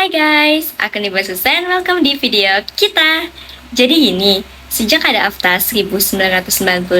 Hai guys, aku Niba Susan, welcome di video kita. Jadi gini, sejak ada AFTA 1992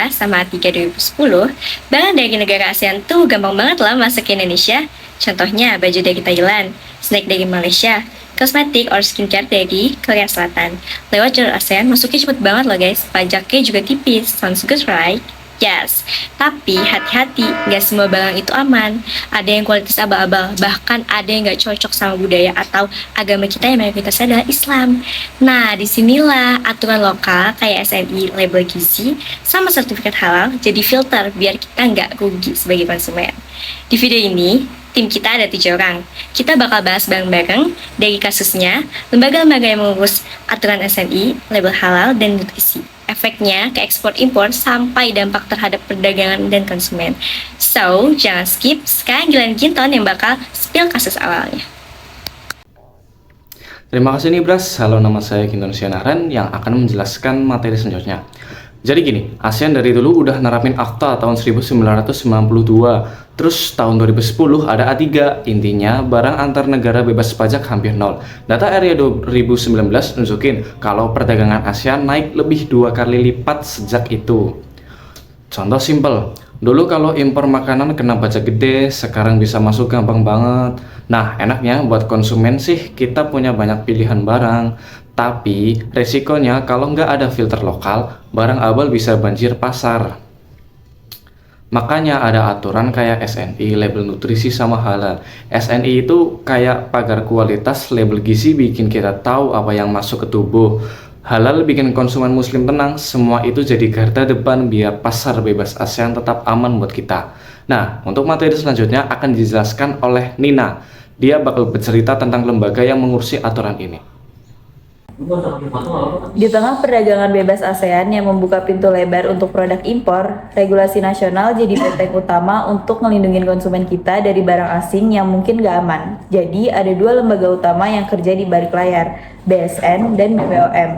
sama ATIGA 2010, barang dari negara ASEAN tuh gampang banget lah masuk ke Indonesia. Contohnya baju dari Thailand, snack dari Malaysia, kosmetik or skincare dari Korea Selatan. Lewat jalur ASEAN masuknya cepet banget loh guys, pajaknya juga tipis, sounds good right? Yes, tapi hati-hati, gak semua barang itu aman. Ada yang kualitas abal-abal, bahkan ada yang gak cocok sama budaya atau agama kita yang mayoritasnya adalah Islam. Nah, disinilah aturan lokal kayak SNI, label gizi, sama sertifikat halal jadi filter biar kita nggak rugi sebagai konsumen. Di video ini, tim kita ada 7 orang. Kita bakal bahas bareng-bareng dari kasusnya, lembaga-lembaga yang mengurus aturan SNI, label halal, dan nutrisi. Efeknya ke ekspor-impor sampai dampak terhadap perdagangan dan konsumen. So, jangan skip, sekarang Gilan Ginton yang bakal spill kasus awalnya. Terima kasih nih Bras, halo nama saya Ginton Sianaran yang akan menjelaskan materi selanjutnya. Jadi gini, ASEAN dari dulu udah nerapin AFTA tahun 1992, terus tahun 2010 ada A3, intinya barang antar negara bebas pajak hampir nol. Data area 2019 nunjukin kalau perdagangan ASEAN naik lebih 2 kali lipat sejak itu. Contoh simple, dulu kalau impor makanan kena pajak gede, sekarang bisa masuk gampang banget. Nah, enaknya buat konsumen sih kita punya banyak pilihan barang. Tapi resikonya kalau nggak ada filter lokal, barang abal bisa banjir pasar. Makanya ada aturan kayak SNI, label nutrisi sama halal. SNI itu kayak pagar kualitas, label gizi bikin kita tahu apa yang masuk ke tubuh. Halal bikin konsumen muslim tenang, semua itu jadi garda depan biar pasar bebas ASEAN tetap aman buat kita. Nah, untuk materi selanjutnya akan dijelaskan oleh Nina. Dia bakal bercerita tentang lembaga yang mengurusi aturan ini. Di tengah perdagangan bebas ASEAN yang membuka pintu lebar untuk produk impor, regulasi nasional jadi benteng utama untuk ngelindungin konsumen kita dari barang asing yang mungkin gak aman. Jadi ada 2 lembaga utama yang kerja di balik layar, BSN dan BPOM.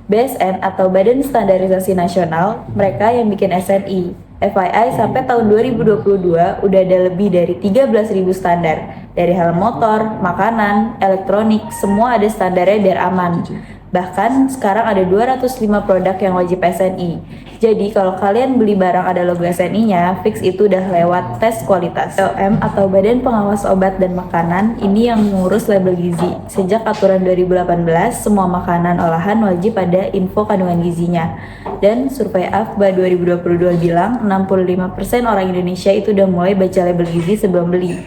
BSN atau Badan Standarisasi Nasional, mereka yang bikin SNI. FYI sampai tahun 2022 udah ada lebih dari 13.000 standar. Dari helm motor, makanan, elektronik, semua ada standarnya biar aman. Bahkan sekarang ada 205 produk yang wajib SNI. Jadi kalau kalian beli barang ada logo SNI-nya, fix itu udah lewat tes kualitas. BPOM atau Badan Pengawas Obat dan Makanan ini yang mengurus label gizi. Sejak aturan 2018, semua makanan olahan wajib ada info kandungan gizinya. Dan survei AFBA 2022 bilang 65% orang Indonesia itu udah mulai baca label gizi sebelum beli.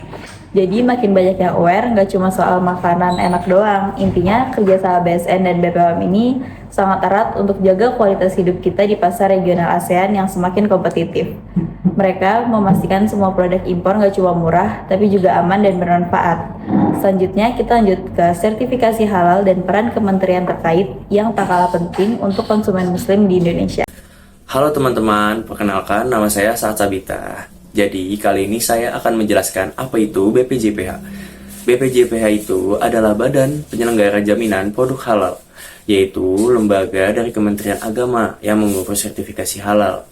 Jadi makin banyak yang aware, nggak cuma soal makanan enak doang. Intinya kerjasama BSN dan BPOM ini sangat erat untuk jaga kualitas hidup kita di pasar regional ASEAN yang semakin kompetitif. Mereka memastikan semua produk impor nggak cuma murah, tapi juga aman dan bermanfaat. Selanjutnya kita lanjut ke sertifikasi halal dan peran kementerian terkait yang tak kalah penting untuk konsumen muslim di Indonesia. Halo teman-teman, perkenalkan nama saya Saad Sabita. Jadi kali ini saya akan menjelaskan apa itu BPJPH. BPJPH itu adalah Badan Penyelenggara Jaminan Produk Halal, yaitu lembaga dari Kementerian Agama yang mengurus sertifikasi halal.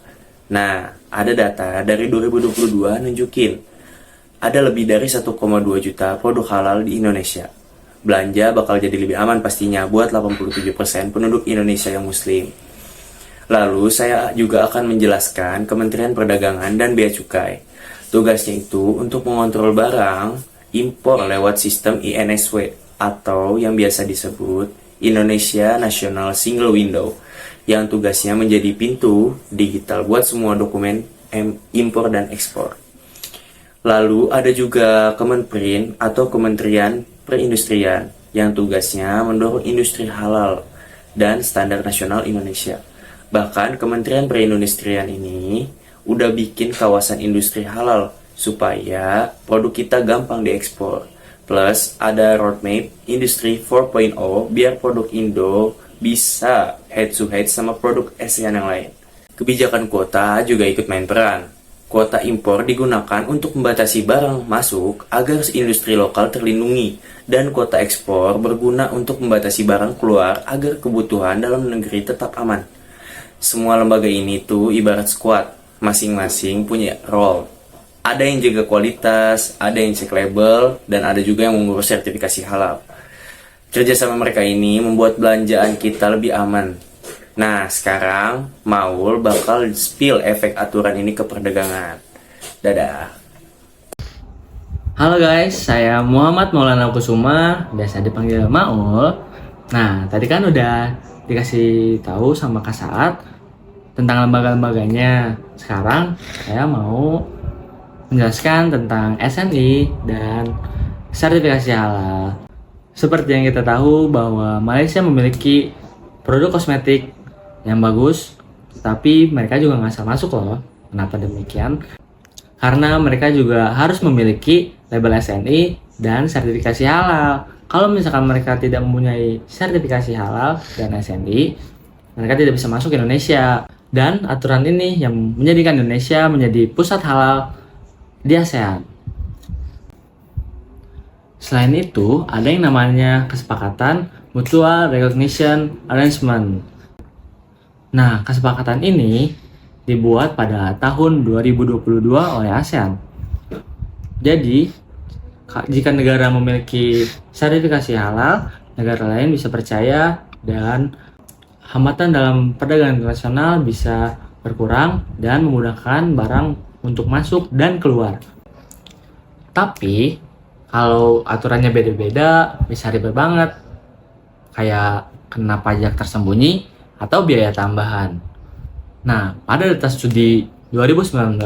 Nah, ada data dari 2022 nunjukin ada lebih dari 1,2 juta produk halal di Indonesia. Belanja bakal jadi lebih aman pastinya buat 87% penduduk Indonesia yang muslim. Lalu saya juga akan menjelaskan Kementerian Perdagangan dan Bea Cukai. Tugasnya itu untuk mengontrol barang impor lewat sistem INSW atau yang biasa disebut Indonesia National Single Window, yang tugasnya menjadi pintu digital buat semua dokumen impor dan ekspor. Lalu ada juga Kemenperin atau Kementerian Perindustrian yang tugasnya mendorong industri halal dan standar nasional Indonesia. Bahkan Kementerian Perindustrian ini udah bikin kawasan industri halal supaya produk kita gampang diekspor. Plus ada roadmap Industri 4.0 biar produk Indo bisa head to head sama produk ASEAN yang lain. Kebijakan kuota juga ikut main peran. Kuota impor digunakan untuk membatasi barang masuk agar industri lokal terlindungi, dan kuota ekspor berguna untuk membatasi barang keluar agar kebutuhan dalam negeri tetap aman. Semua lembaga ini tuh ibarat squad, masing-masing punya role. Ada yang jaga kualitas, ada yang cek label, dan ada juga yang mengurus sertifikasi halal. Kerjasama mereka ini membuat belanjaan kita lebih aman. Nah, sekarang Maul bakal spill efek aturan ini ke perdagangan. Dadah. Halo guys, saya Muhammad Maulana Kusuma, biasa dipanggil Maul. Nah, tadi kan udah dikasih tahu sama Kak Saat tentang lembaga-lembaganya. Sekarang saya mau menjelaskan tentang SNI dan sertifikasi halal. Seperti yang kita tahu bahwa Malaysia memiliki produk kosmetik yang bagus, tapi mereka juga nggak asal masuk loh. Kenapa demikian? Karena mereka juga harus memiliki label SNI dan sertifikasi halal. Kalau misalkan mereka tidak mempunyai sertifikasi halal dan SNI, mereka tidak bisa masuk ke Indonesia. Dan aturan ini yang menjadikan Indonesia menjadi pusat halal di ASEAN. Selain itu, ada yang namanya kesepakatan Mutual Recognition Arrangement. Nah, kesepakatan ini dibuat pada tahun 2022 oleh ASEAN. Jadi, jika negara memiliki sertifikasi halal, negara lain bisa percaya dan hambatan dalam perdagangan internasional bisa berkurang dan memudahkan barang untuk masuk dan keluar. Tapi, kalau aturannya beda-beda, bisa ribet banget. Kayak kena pajak tersembunyi atau biaya tambahan. Nah, pada data studi 2019,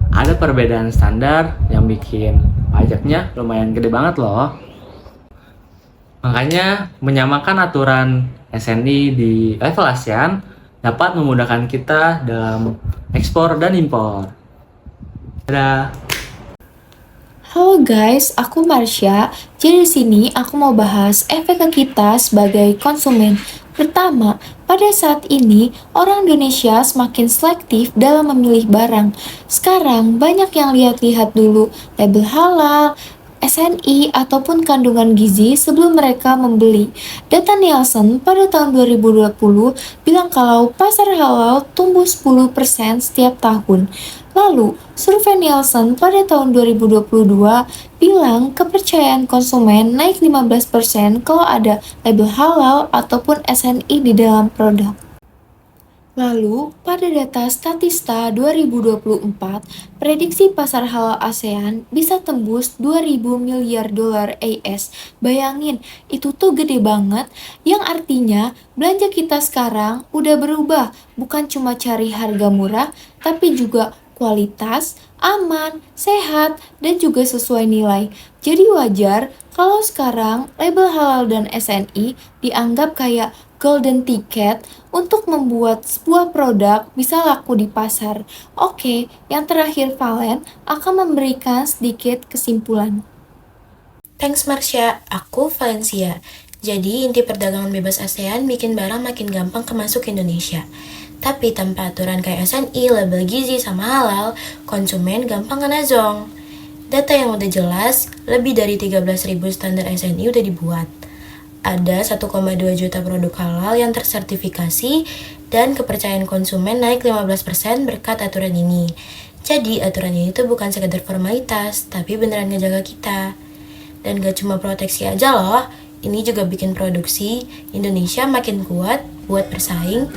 ada perbedaan standar yang bikin pajaknya lumayan gede banget loh. Makanya, menyamakan aturan SNI di level ASEAN dapat memudahkan kita dalam ekspor dan impor. Dadah! Halo guys, aku Marsha. Jadi di sini aku mau bahas efek ke kita sebagai konsumen. Pertama, pada saat ini orang Indonesia semakin selektif dalam memilih barang. Sekarang banyak yang lihat-lihat dulu label halal, SNI ataupun kandungan gizi sebelum mereka membeli. Data Nielsen pada tahun 2020 bilang kalau pasar halal tumbuh 10% setiap tahun. Lalu, survei Nielsen pada tahun 2022 bilang kepercayaan konsumen naik 15% kalau ada label halal ataupun SNI di dalam produk. Lalu, pada data Statista 2024, prediksi pasar halal ASEAN bisa tembus 2.000 miliar dolar AS. Bayangin, itu tuh gede banget, yang artinya belanja kita sekarang udah berubah, bukan cuma cari harga murah, tapi juga kualitas, aman, sehat, dan juga sesuai nilai. Jadi wajar kalau sekarang label halal dan SNI dianggap kayak golden ticket untuk membuat sebuah produk bisa laku di pasar. Oke, yang terakhir Valen akan memberikan sedikit kesimpulan. Thanks Marsha, aku Valencia. Jadi inti perdagangan bebas ASEAN bikin barang makin gampang masuk ke Indonesia. Tapi tanpa aturan kayak SNI, label gizi, sama halal, konsumen gampang kena zong. Data yang udah jelas, lebih dari 13.000 standar SNI udah dibuat. Ada 1,2 juta produk halal yang tersertifikasi dan kepercayaan konsumen naik 15% berkat aturan ini. Jadi aturan ini tuh bukan sekedar formalitas, tapi beneran ngejaga kita. Dan gak cuma proteksi aja loh, ini juga bikin produksi Indonesia makin kuat buat bersaing,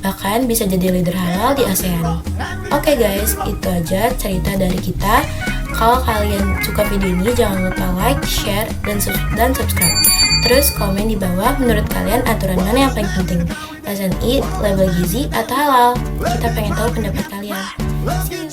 bahkan bisa jadi leader halal di ASEAN. Oke guys, itu aja cerita dari kita. Kalau kalian suka video ini, jangan lupa like, share, dan subscribe. Terus komen di bawah menurut kalian aturan mana yang paling penting, SNI, label gizi, atau halal. Kita pengen tahu pendapat kalian. See you.